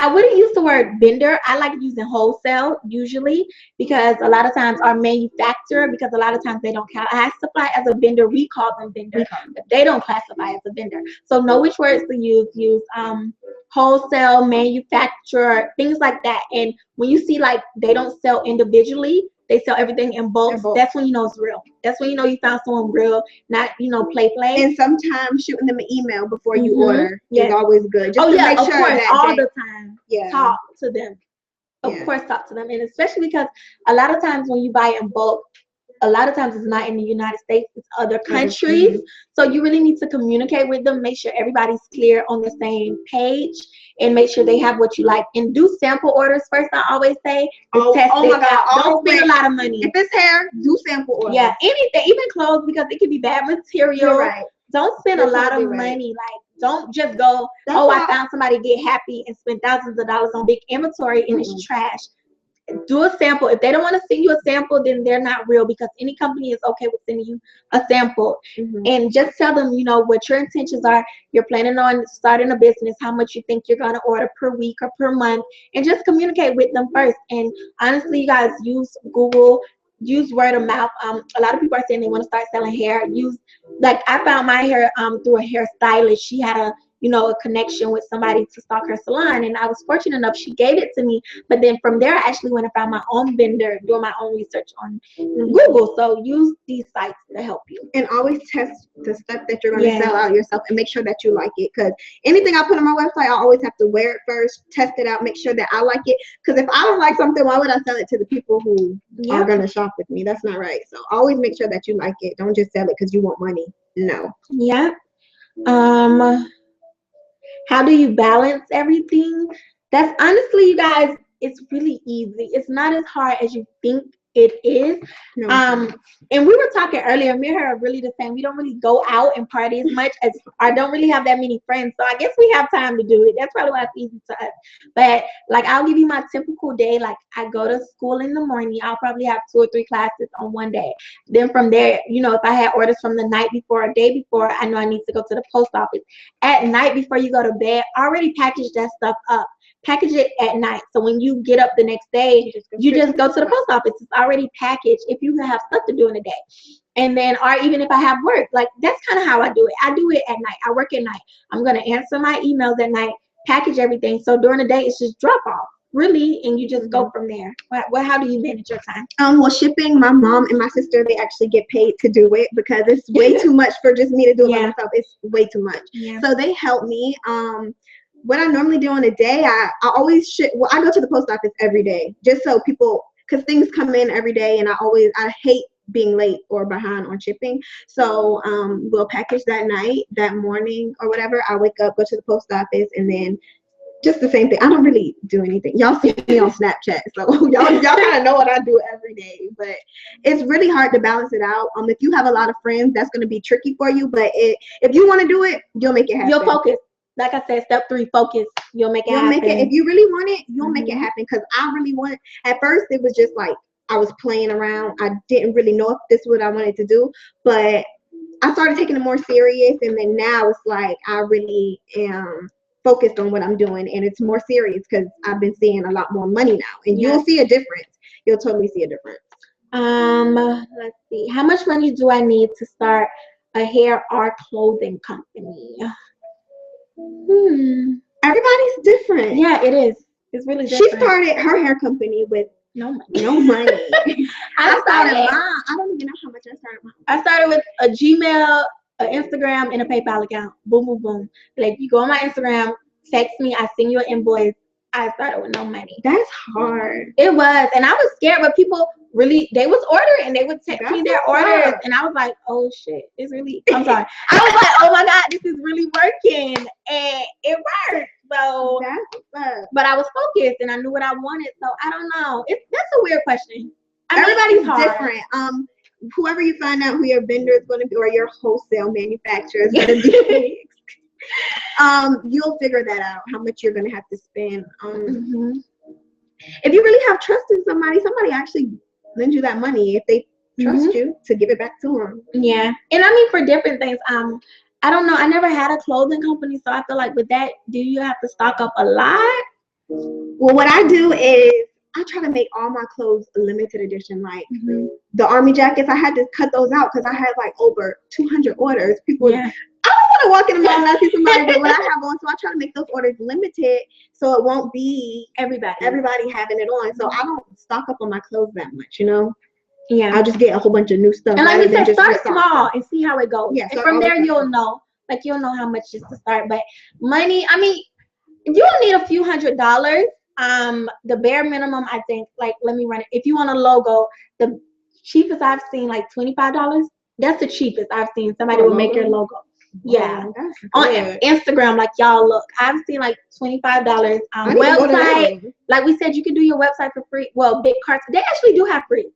I wouldn't use the word vendor. I like using wholesale usually because a lot of times our manufacturer, because a lot of times they don't classify as a vendor. We call them vendors, but they don't classify as a vendor. So know which words to use. Use wholesale, manufacturer, things like that. And when you see they don't sell individually, they sell everything in bulk. That's when you know it's real. That's when you know you found someone real, not play. And sometimes shooting them an email before you order is always good. Just to make sure that all the time. Talk to them. Of course, talk to them, and especially because a lot of times when you buy in bulk, a lot of times it's not in the United States, it's other countries. So you really need to communicate with them, make sure everybody's clear on the same page, and make sure they have what you like. And do sample orders first, I always say. Test it out. Don't spend a lot of money. If it's hair, do sample orders. Yeah, anything, even clothes, because it could be bad material. You're right. Don't spend a lot of money. Don't just go, I found somebody get happy and spend thousands of dollars on big inventory and it's trash. do a sample. If they don't want to send you a sample, then they're not real, because any company is okay with sending you a sample. And just tell them, you know, what your intentions are. You're planning on starting a business, how much you think you're going to order per week or per month, and just communicate with them first. And honestly, you guys, use Google, use word of mouth. A lot of people are saying they want to start selling hair. Like I found my hair through a hairstylist. She had a connection with somebody to stock her salon, and I was fortunate enough, she gave it to me. But then from there, I actually went and found my own vendor, doing my own research on Google. So use these sites to help you. And always test the stuff that you're going to sell out yourself, and make sure that you like it. Because anything I put on my website, I always have to wear it first, test it out, make sure that I like it. Because if I don't like something, why would I sell it to the people who are going to shop with me? That's not right. So always make sure that you like it. Don't just sell it because you want money. No. Yeah. How do you balance everything? That's honestly, you guys, it's really easy. It's not as hard as you think it is. No. And we were talking earlier, me and her are really the same. We don't really go out and party as much, as I don't really have that many friends. So I guess we have time to do it. That's probably why it's easy to us. But like, I'll give you my typical day. Like, I go to school in the morning. I'll probably have 2 or 3 classes on one day. Then from there, you know, if I had orders from the night before or day before, I know I need to go to the post office. At night, before you go to bed, already package that stuff up. Package it at night, so when you get up the next day, you just go to the post office. It's already packaged if you have stuff to do in the day. And then, or even if I have work, like, that's kind of how I do it. I do it at night. I work at night. I'm going to answer my emails at night, package everything. So during the day, it's just drop off, really, and you just go from there. How do you manage your time? Well, shipping, my mom and my sister, they actually get paid to do it, because it's way too much for just me to do it by myself. It's way too much. So they help me. What I normally do in a day, I always ship. Well, I go to the post office every day, just so people, because things come in every day, and I hate being late or behind on shipping. So we'll package that night, that morning, or whatever. I wake up, go to the post office, and then just the same thing. I don't really do anything. Y'all see me on Snapchat, so y'all kind of know what I do every day. But it's really hard to balance it out. If you have a lot of friends, that's going to be tricky for you. But if you want to do it, you'll make it happen. You'll focus. Like I said, step 3, focus. You'll make it happen. Make it. If you really want it, you'll make it happen. Because I really want it. At first, it was just like I was playing around. I didn't really know if this is what I wanted to do. But I started taking it more serious. And then now it's like I really am focused on what I'm doing. And it's more serious because I've been seeing a lot more money now. And you'll see a difference. You'll totally see a difference. Let's see. How much money do I need to start a hair or clothing company? Everybody's different. Yeah, it is. It's really different. She started her hair company with no money. I started mine. I don't even know how much I started mine. I started with a Gmail, an Instagram, and a PayPal account. Boom, boom, boom. Like, you go on my Instagram, text me, I send you an invoice. I started with no money. That's hard. It was, and I was scared, but people really, they was ordering, and they would text me their orders, and I was like, oh shit, it's really, I'm sorry. I was like, oh my God, this is really working, and it worked. So, but I was focused, and I knew what I wanted. So I don't know. That's a weird question. Everybody's different. Whoever you find out who your vendor is going to be, or your wholesale manufacturer is going to be. You'll figure that out, how much you're gonna have to spend. If you really have trust in somebody actually lends you that money if they trust you to give it back to them. Yeah, and I mean, for different things. I don't know. I never had a clothing company, so I feel like with that, do you have to stock up a lot? Well, what I do is I try to make all my clothes limited edition. Like the army jackets, I had to cut those out because I had like over 200 orders. People. Yeah. I don't want to walk in the mall and I see somebody, but what I have on, so I try to make those orders limited so it won't be everybody having it on. So I don't stock up on my clothes that much, you know? Yeah. I'll just get a whole bunch of new stuff. And like you said, start small and see how it goes. Yeah, and from there you'll know. Like, you'll know how much is to start. But money, I mean, you'll need a few $100. The bare minimum, I think, like, let me run it. If you want a logo, the cheapest I've seen, like $25. That's the cheapest I've seen. Somebody will make your logo. Yeah, on Instagram, like, y'all look, I've seen like $25. Website, like we said, you can do your website for free. Well, big carts, they actually do have free.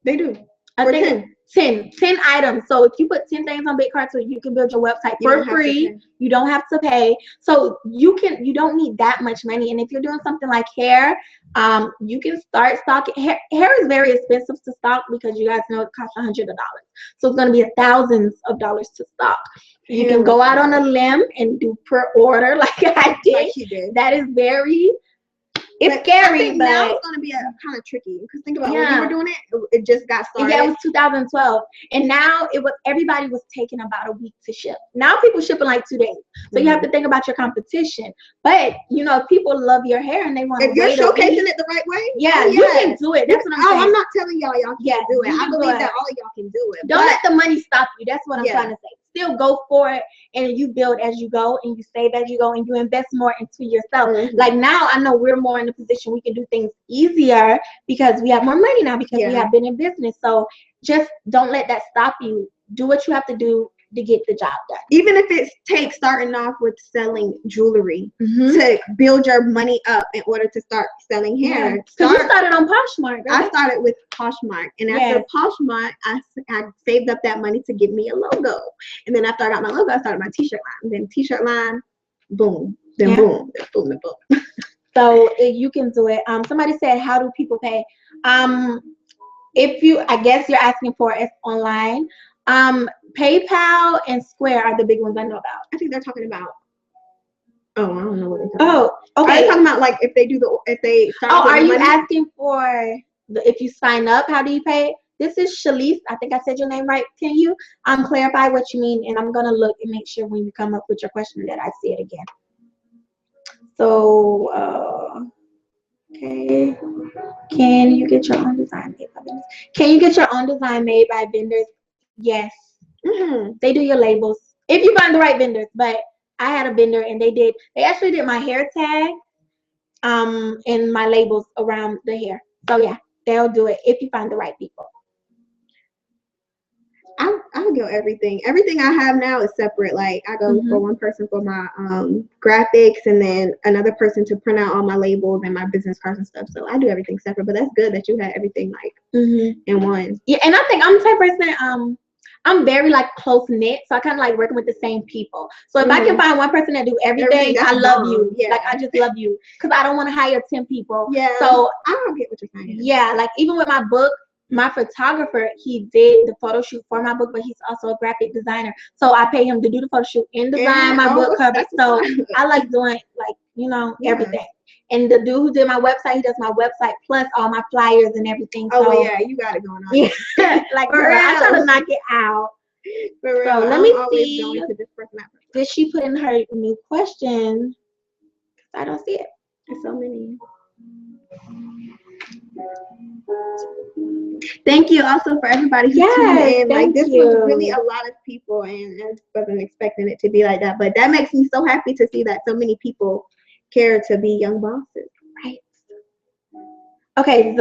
They do. I or think 10 items. So if you put 10 things on BitCartel, you can build your website for free. You don't have to pay. So you don't need that much money. And if you're doing something like hair, you can start stocking. Hair is very expensive to stock because you guys know it costs $100. So it's going to be thousands of dollars to stock. You can go out on a limb and do per order like I did. Like you did. That is very... It's scary, I think but now it's going to be kind of tricky because think about when you were doing it just got started. Yeah, it was 2012, and now everybody was taking about a week to ship. Now people ship in like 2 days, so you have to think about your competition. But if people love your hair and they want to, if you're showcasing it the right way, you can do it. That's what I'm saying. I'm not telling y'all can't do it. I believe that all of y'all can do it. Don't let the money stop you. That's what I'm trying to say. Still go for it, and you build as you go, and you save as you go, and you invest more into yourself. Like now, I know we're more in a position we can do things easier because we have more money now because we have been in business. So just don't let that stop you. Do what you have to do to get the job done. Even if it takes starting off with selling jewelry to build your money up in order to start selling hair. Because you started on Poshmark, right? I started with Poshmark. And after Poshmark, I saved up that money to get me a logo. And then after I got my logo, I started my t-shirt line. Then t-shirt line, boom. Then boom. Then boom. Then boom. So you can do it. Somebody said, how do people pay? I guess you're asking for it online. PayPal and Square are the big ones I know about. I think they're talking about. I don't know what they're talking about. Okay. Are they talking about like if they start? Are you asking for if you sign up? How do you pay? This is Shalise. I think I said your name right. Can you clarify what you mean? And I'm gonna look and make sure when you come up with your question that I see it again. So okay. Can you get your own design made by vendors? Can you get your own design made by vendors? Yes. They do your labels if you find the right vendors. But I had a vendor and they actually did my hair tag and my labels around the hair. So yeah, they'll do it if you find the right people. I'll go everything I have now is separate. Like I go for one person for my graphics and then another person to print out all my labels and my business cards and stuff. So I do everything separate, but that's good that you had everything like in one. Yeah, and I think I'm the type of person I'm very like close knit, so I kind of like working with the same people. So if I can find one person that do everything I love you. Yeah. Like I just love you because I don't want to hire 10 people. Yeah. So I don't get what you're saying. Yeah, like even with my book, my photographer, he did the photo shoot for my book, but he's also a graphic designer. So I pay him to do the photo shoot and design my book cover. So I like doing like, everything. And the dude who did my website, he does my website plus all my flyers and everything. Oh, yeah, you got it going on. Yeah. Like, I try to knock it out. For real. So let me see. Did she put in her new question? I don't see it. There's so many. Thank you also for everybody who tuned in. Like this was really a lot of people, and I wasn't expecting it to be like that. But that makes me so happy to see that so many people care to be young bosses. Right. Okay,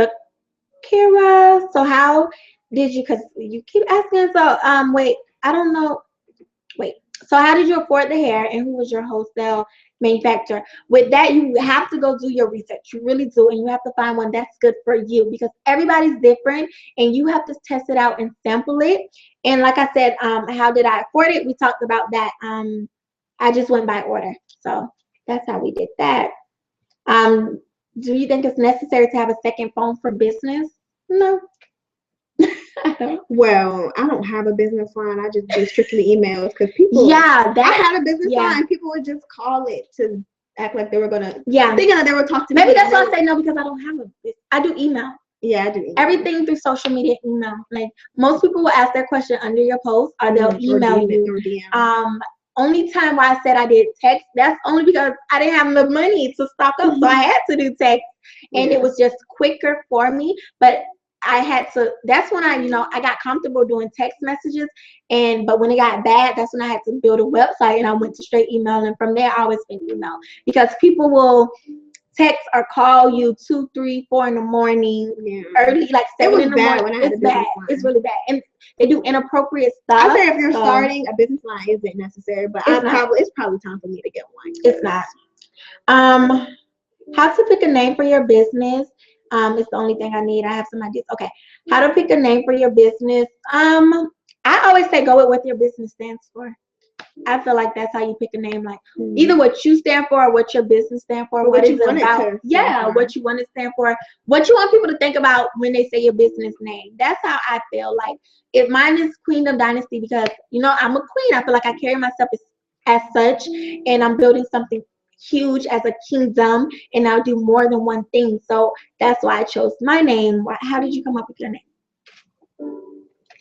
Kira. So how did you? Because you keep asking. So wait, I don't know. Wait. So how did you afford the hair, and who was your wholesale manufacturer? With that, you have to go do your research. You really do, and you have to find one that's good for you because everybody's different, and you have to test it out and sample it. And like I said, how did I afford it? We talked about that. I just went by order, so that's how we did that. Do you think it's necessary to have a second phone for business? No. Well, I don't have a business line. I just do strictly emails because people. Yeah, I had a business line. People would just call it to act like they were gonna. Yeah. Thinking that they were talking to me. Maybe that's why I say no because I don't have I do email. Yeah, I do email. Everything through social media email. Like most people will ask their question under your post or they'll email you. Only time why I said I did text, that's only because I didn't have enough money to stock up, so I had to do text, and it was just quicker for me. But I had to. That's when I got comfortable doing text messages, but when it got bad, that's when I had to build a website, and I went to straight email, and from there I always been email because people will text or call you 2, 3, 4 in the morning, early, like 7 in the morning. When I had it's bad. It's really bad, and they do inappropriate stuff. I say if you're starting a business line, isn't necessary, but it's probably time for me to get one. It's not. How to pick a name for your business? It's the only thing I need. I have some ideas. Okay. How to pick a name for your business. I always say go with what your business stands for. I feel like that's how you pick a name, like either what you stand for or what your business stand for, or what is you it about. Yeah, what you want to stand for, what you want people to think about when they say your business name. That's how I feel. Like if mine is Queendom Dynasty because I'm a queen. I feel like I carry myself as such, and I'm building something huge as a kingdom, and I'll do more than one thing. So that's why I chose my name. How did you come up with your name?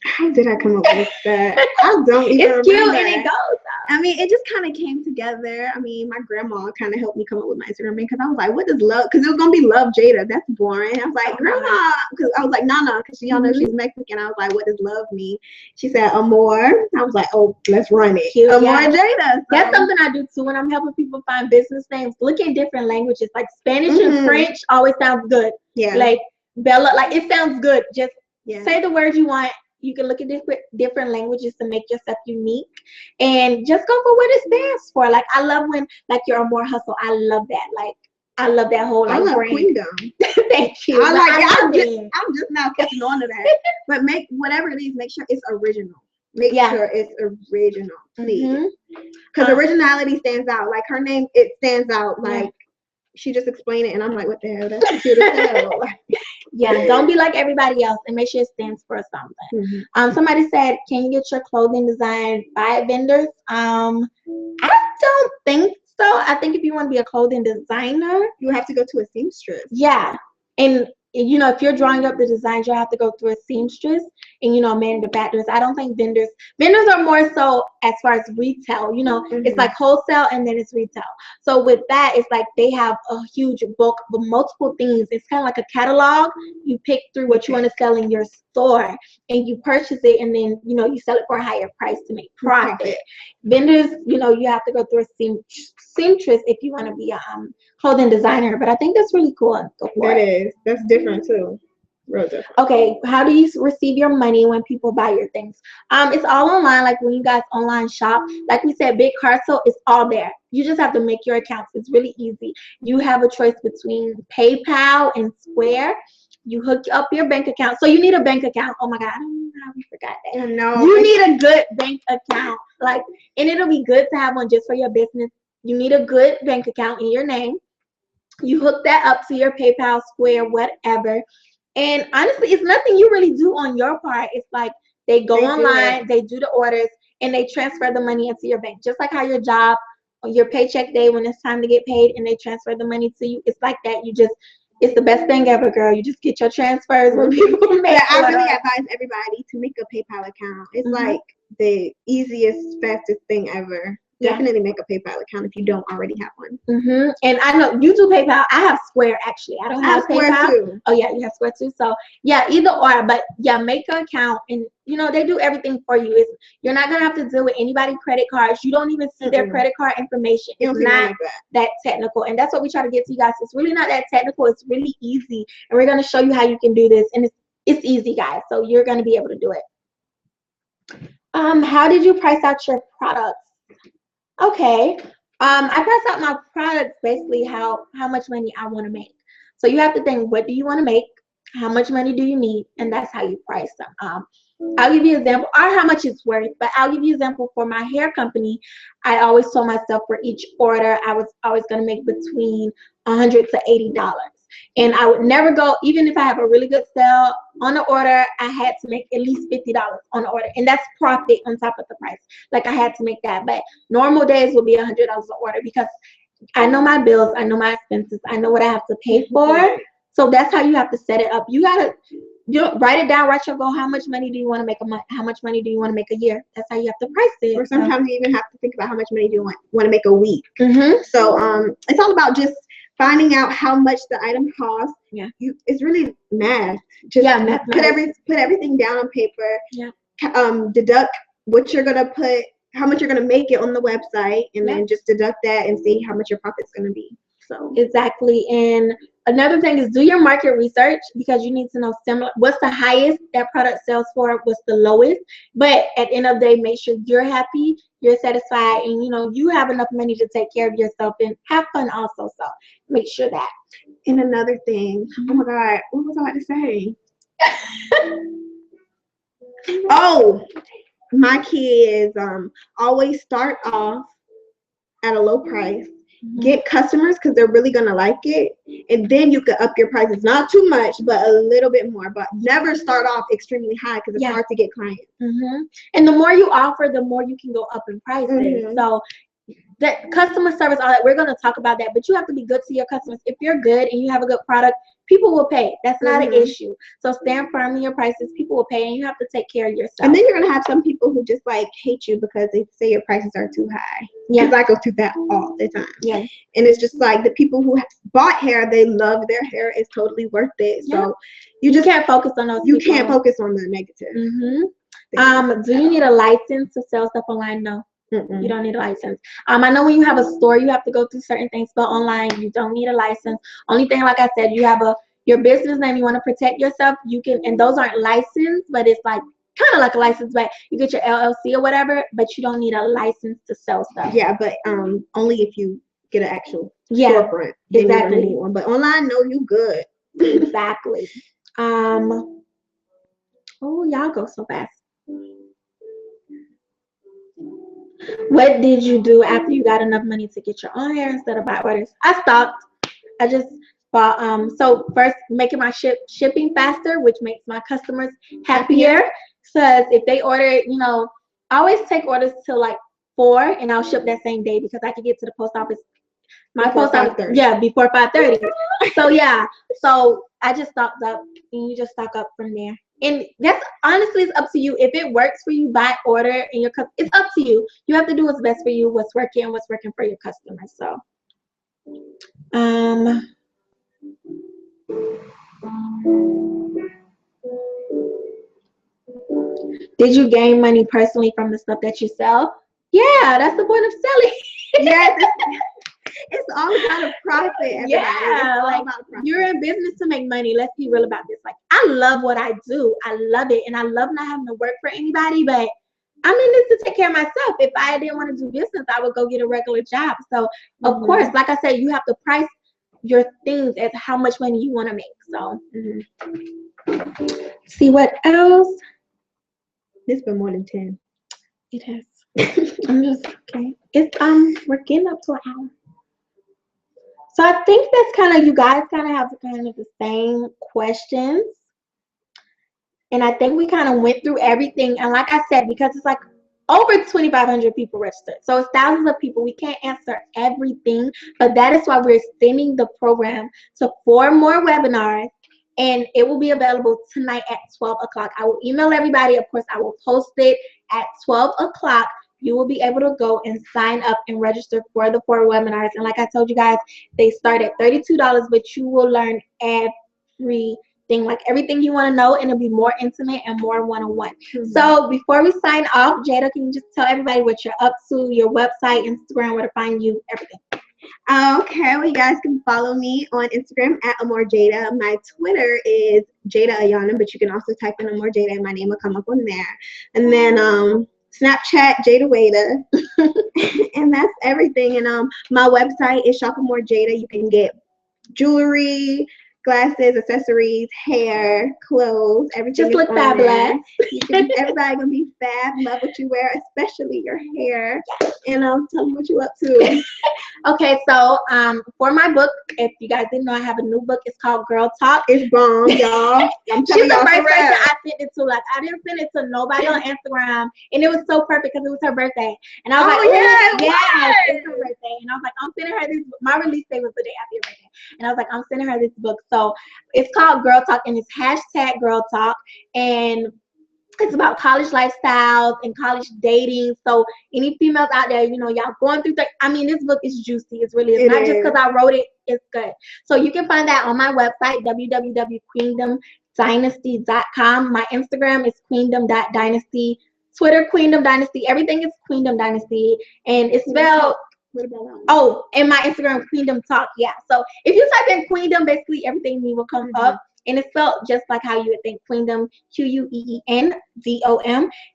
How did I come up with that? I don't even remember. It's cute and it goes. I mean, it just kind of came together. I mean, my grandma kind of helped me come up with my Instagram name because I was like, what does love? Because it was going to be Love Jayda. That's boring. I was like, grandma, because I was like, Nana, because y'all know she's Mexican. I was like, what does love mean? She said, Amour. I was like, oh, let's run it. Cute, Amour Jayda. So. That's something I do too when I'm helping people find business names. Look at different languages. Like Spanish and French always sounds good. Yeah. Like Bella, like it sounds good. Just say the word you want. You can look at different languages to make yourself unique, and just go for what it stands for. Like I love when you're a more hustle. I love that. Like I love that whole I love brand. Queendom. Thank you. I'm just now catching on to that. But make whatever it is, make sure it's original. Make sure it's original, please. Because originality stands out. Like her name, it stands out. Like she just explained it, and I'm like, what the hell? That's cute as hell. Yeah, don't be like everybody else, and make sure it stands for something. Somebody said, can you get your clothing designed by vendors? I don't think so. I think if you want to be a clothing designer, you have to go to a seamstress. Yeah, and if you're drawing up the designs, you'll have to go through a seamstress and manufacturers. I don't think vendors are more so as far as retail. It's like wholesale and then it's retail. So with that, it's like they have a huge bulk of multiple things. It's kind of like a catalog. You pick through what you want to sell in your store and you purchase it, and then you sell it for a higher price to make profit. Vendors, you have to go through a seamstress if you want to be a clothing designer. But I think that's really cool. That's different too. Real different. Okay, how do you receive your money when people buy your things? It's all online. Like when you guys online shop, like we said, Big Cartel is all there. You just have to make your accounts. It's really easy. You have a choice between PayPal and Square. You hook up your bank account. So you need a bank account. Oh my God, I don't know how we forgot that. No, you need a good bank account. And it'll be good to have one just for your business. You need a good bank account in your name. You hook that up to your PayPal, Square, whatever. And honestly, it's nothing you really do on your part. It's like they go online, they do the orders, and they transfer the money into your bank. Just like how your job, on your paycheck day, when it's time to get paid, and they transfer the money to you. It's like that. It's the best thing ever, girl. You just get your transfers when people make I really advise everybody to make a PayPal account. It's like the easiest, fastest thing ever. Definitely make a PayPal account if you don't already have one. And I know you do PayPal. I have Square actually. I don't have Square PayPal too. Oh yeah, you have Square too. So yeah, either or. But yeah, make an account, and they do everything for you. You're not gonna have to deal with anybody's credit cards. You don't even see their credit card information. It's not that technical, and that's what we try to get to you guys. It's really not that technical. It's really easy, and we're gonna show you how you can do this, and it's easy, guys. So you're gonna be able to do it. How did you price out your products? Okay. I price out my products basically how much money I want to make. So you have to think, what do you want to make? How much money do you need? And that's how you price them. I'll give you an example, or how much it's worth, but I'll give you an example for my hair company. I always told myself for each order, I was always going to make between $100 to $80. And I would never go, even if I have a really good sale on the order, I had to make at least $50 on the order. And that's profit on top of the price. Like I had to make that. But normal days will be $100 an order because I know my bills, I know my expenses, I know what I have to pay for. So that's how you have to set it up. You gotta write it down, write your goal. How much money do you want to make a month? How much money do you want to make a year? That's how you have to price it. Or sometimes you even have to think about how much money do you want to make a week. So it's all about just finding out how much the item costs. It's really math. Just put everything down on paper. Deduct what you're gonna put, how much you're gonna make it on the website, and then just deduct that and see how much your profit's gonna be. So exactly. And another thing is do your market research, because you need to know what's the highest that product sells for, what's the lowest. But at the end of the day, make sure you're happy, you're satisfied, and you have enough money to take care of yourself and have fun also. So make sure that. And another thing, oh my God, what was I about to say? Oh, my kids always start off at a low price. Get customers because they're really gonna like it, and then you can up your prices, not too much, but a little bit more. But never start off extremely high because it's hard to get clients. And the more you offer, the more you can go up in prices. So that customer service, all that, we're going to talk about that, but you have to be good to your customers. If you're good and you have a good product, people will pay. That's not an issue. So stand firm in your prices. People will pay, and you have to take care of yourself. And then you're going to have some people who just like hate you because they say your prices are too high. Because I go through that all the time. And it's just like the people who bought hair, they love their hair. It's totally worth it. So you just can't focus on those You people. can't focus on the negative. Do you need a license to sell stuff online? No. You don't need a license. I know when you have a store, you have to go through certain things, but online, you don't need a license. Only thing, like I said, you have your business name. You want to protect yourself. You can, and those aren't licensed, but it's like kind of like a license, but you get your LLC or whatever. But you don't need a license to sell stuff. Yeah, but only if you get an actual storefront. Exactly. Need one. But online, no, you good. Exactly. Oh, y'all go so fast. What did you do after you got enough money to get your own hair instead of buy orders? I stopped. I just bought so first making my shipping faster, which makes my customers happier. Because if they order, I always take orders till like 4 and I'll ship that same day because I can get to the post office. Post office, before 5:30. So I just stocked up, and you just stock up from there. And that's honestly, it's up to you. If it works for you, buy, order, and it's up to you. You have to do what's best for you, what's working for your customers. So, did you gain money personally from the stuff that you sell? Yeah, that's the point of selling. It's all about a profit. You're in business to make money. Let's be real about this. Like, I love what I do. I love it, and I love not having to work for anybody. But I'm in this to take care of myself. If I didn't want to do business, I would go get a regular job. So, of course, like I said, you have to price your things as how much money you want to make. So, see what else? It's been more than 10. It has. I'm just okay. It's we're getting up to an hour. So I think that's kind of, you guys kind of have kind of the same questions. And I think we kind of went through everything. And like I said, because it's like over 2,500 people registered. So it's thousands of people. We can't answer everything. But that is why we're extending the program to 4 more webinars. And it will be available tonight at 12 o'clock. I will email everybody. Of course, I will post it at 12 o'clock. You will be able to go and sign up and register for the 4 webinars. And like I told you guys, they start at $32, but you will learn everything, like everything you want to know, and it'll be more intimate and more one-on-one. So before we sign off, Jayda, can you just tell everybody what you're up to, your website, Instagram, where to find you, everything? Okay, well, you guys can follow me on Instagram at Amour Jayda. My Twitter is Jayda Ayana, but you can also type in Amour Jayda and my name will come up on there. And then Snapchat Jayda Wayda, and that's everything. And my website is Shop Amour Jayda. You can get jewelry, glasses, accessories, hair, clothes, everything. Just look fabulous. Everybody gonna be fab. Love what you wear, especially your hair. And tell me what you up to. Okay, so for my book, if you guys didn't know, I have a new book. It's called Girl Talk. It's bomb, y'all. She's the first person I sent it to. Like, I didn't send it to nobody on Instagram, and it was so perfect because it was her birthday. And I was like, it's her birthday. And I was like, I'm sending her this. My release date was the day after your birthday, and I was like, I'm sending her this book. So it's called Girl Talk, and it's hashtag Girl Talk, and it's about college lifestyles and college dating. So any females out there, y'all going through this book is juicy. It's really, it's not just because I wrote it, it's good. So you can find that on my website, www.queendomdynasty.com. My Instagram is queendom.dynasty. Twitter, Queendom Dynasty. Everything is Queendom Dynasty. And it's spelled, and my Instagram, Queendom Talk. Yeah. So if you type in Queendom, basically everything will come up. And it's spelled just like how you would think, Queendom, Queendom.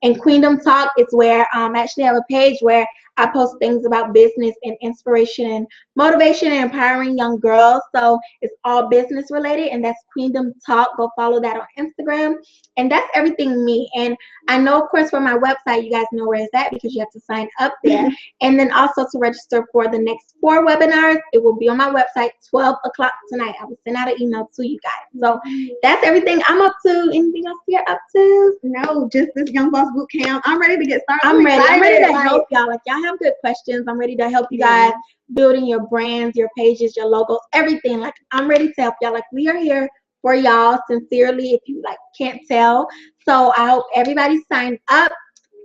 And Queendom Talk is where I actually have a page where I post things about business and inspiration and motivation and empowering young girls. So it's all business related, and that's Queendom Talk. Go follow that on Instagram. And that's everything me. And I know, of course, for my website, you guys know where it's at because you have to sign up there. And then also to register for the next 4 webinars, it will be on my website 12 o'clock tonight. I will send out an email to you guys. So that's everything I'm up to. Anything else you're up to? No, just this Young Boss Boot Camp. I'm ready to get started. I'm ready to help y'all. Like, y'all have good questions. I'm ready to help you guys building your brands, your pages, your logos, everything. Like, I'm ready to help y'all. Like, we are here for y'all sincerely, if you like can't tell. So I hope everybody signed up.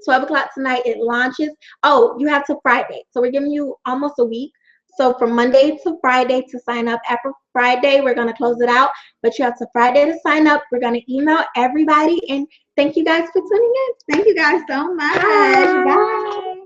12 o'clock tonight it launches. Oh, you have to Friday. So we're giving you almost a week. So from Monday to Friday to sign up. After Friday, we're going to close it out. But you have to Friday to sign up. We're going to email everybody. And thank you guys for tuning in. Thank you guys so much. Bye. Bye.